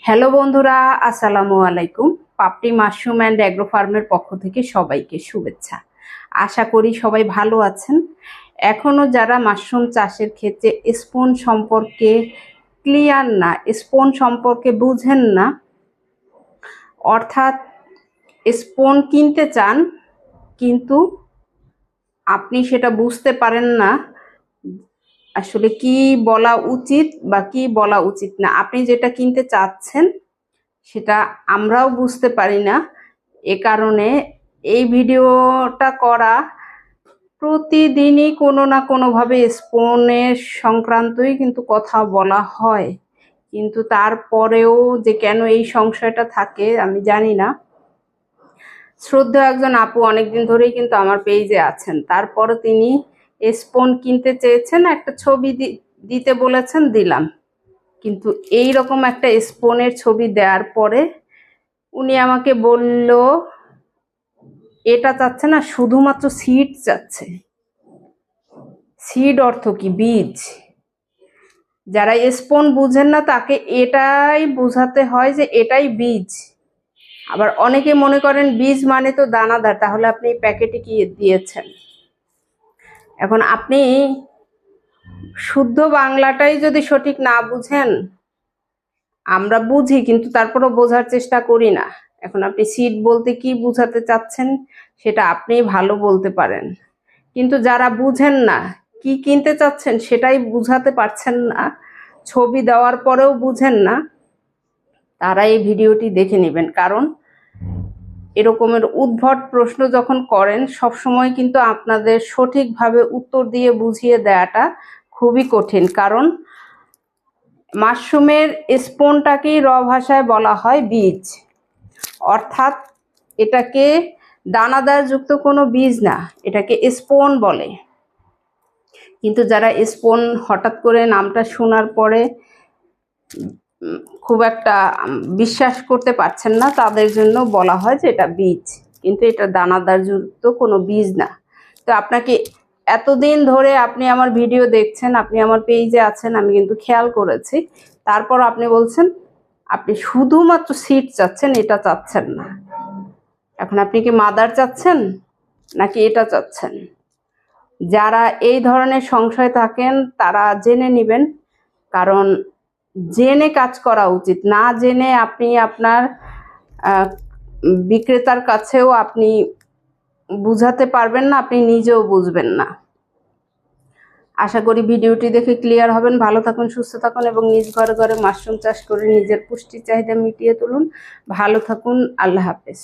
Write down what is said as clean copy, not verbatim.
Hello বন্ধুরা, আসসালামু আলাইকুম। পাপড়ি মাশরুম অ্যান্ড অ্যাগ্রো ফার্মের পক্ষ থেকে সবাইকে শুভেচ্ছা। আশা করি সবাই ভালো আছেন। এখনও যারা মাশরুম চাষের ক্ষেত্রে স্পন সম্পর্কে ক্লিয়ার না, স্পন সম্পর্কে বুঝেন না, অর্থাৎ স্পন কিনতে চান কিন্তু আপনি সেটা বুঝতে পারেন না আসলে কি বলা উচিত বা কি বলা উচিত না। আপনি যেটা কিনতে চাচ্ছেন সেটা আমরাও বুঝতে পারি না। এ কারণে এই ভিডিওটা করা, প্রতিদিনই কোনো না কোনোভাবে স্পনের সংক্রান্তই কিন্তু কথা বলা হয়, কিন্তু তারপরেও যে কেন এই সংশয়টা থাকে আমি জানি না। শ্রদ্ধেয় একজন আপু অনেকদিন ধরেই কিন্তু আমার পেজে আছেন, তারপরে তিনি স্পন কিনতে চেয়েছেন, একটা ছবি দিতে বলেছেন, দিলাম, কিন্তু এই রকম একটা স্পনের ছবি দেওয়ার পরে উনি আমাকে বলল এটা চাচ্ছে না, শুধুমাত্র সিড চাচ্ছে। সিড অর্থ কি? বীজ। যারা স্পন বুঝেন না তাকে এটাই বোঝাতে হয় যে এটাই বীজ। আবার অনেকে মনে করেন বীজ মানে তো দানাদার, তাহলে আপনি প্যাকেটে কি দিয়েছেন। এখন আপনি শুদ্ধ বাংলাটাই যদি সঠিক না বুঝেন, আমরা বুঝি কিন্তু তারপরও বোঝার চেষ্টা করি না। এখন আপনি সিড বলতে কি বুঝাতে চাচ্ছেন সেটা আপনি ভালো বলতে পারেন, কিন্তু যারা বুঝেন না কি কিনতে চাচ্ছেন সেটাই বুঝাতে পারছেন না, ছবি দেওয়ার পরেও বুঝেন না, তারা এই ভিডিওটি দেখে নেবেন। কারণ এরকমের উদ্ভট প্রশ্ন যখন করেন সবসময় কিন্তু আপনাদের সঠিকভাবে উত্তর দিয়ে বুঝিয়ে দেওয়াটা খুবই কঠিন। কারণ মাশরুমের স্পনটাকেই র ভাষায় বলা হয় বীজ, অর্থাৎ এটাকে দানাদার যুক্ত কোনো বীজ না, এটাকে স্পন বলে। কিন্তু যারা স্পন হঠাৎ করে নামটা শোনার পরে খুব একটা বিশ্বাস করতে পারছেন না, তাদের জন্য বলা হয় যে এটা বীজ, কিন্তু এটা দানাদার যুক্ত কোনো বীজ না। তো আপনাকে এতদিন ধরে আপনি আমার ভিডিও দেখছেন, আপনি আমার পেজে আছেন, আমি কিন্তু খেয়াল করেছি, তারপর আপনি বলছেন আপনি শুধুমাত্র সিড চাচ্ছেন, এটা চাচ্ছেন না। এখন আপনি কি মাদার চাচ্ছেন নাকি এটা চাচ্ছেন? যারা এই ধরনের সংশয় থাকেন তারা জেনে নেবেন, কারণ জেনে কাজ করা উচিত। না জেনে আপনি আপনার বিক্রেতার কাছেও আপনি বুঝাতে পারবেন না, আপনি নিজেও বুঝবেন না। আশা করি ভিডিওটি দেখে ক্লিয়ার হবেন। ভালো থাকুন, সুস্থ থাকুন এবং নিজ ঘরে ঘরে মাশরুম চাষ করে নিজের পুষ্টি চাহিদা মিটিয়ে তুলুন। ভালো থাকুন, আল্লাহ হাফেজ।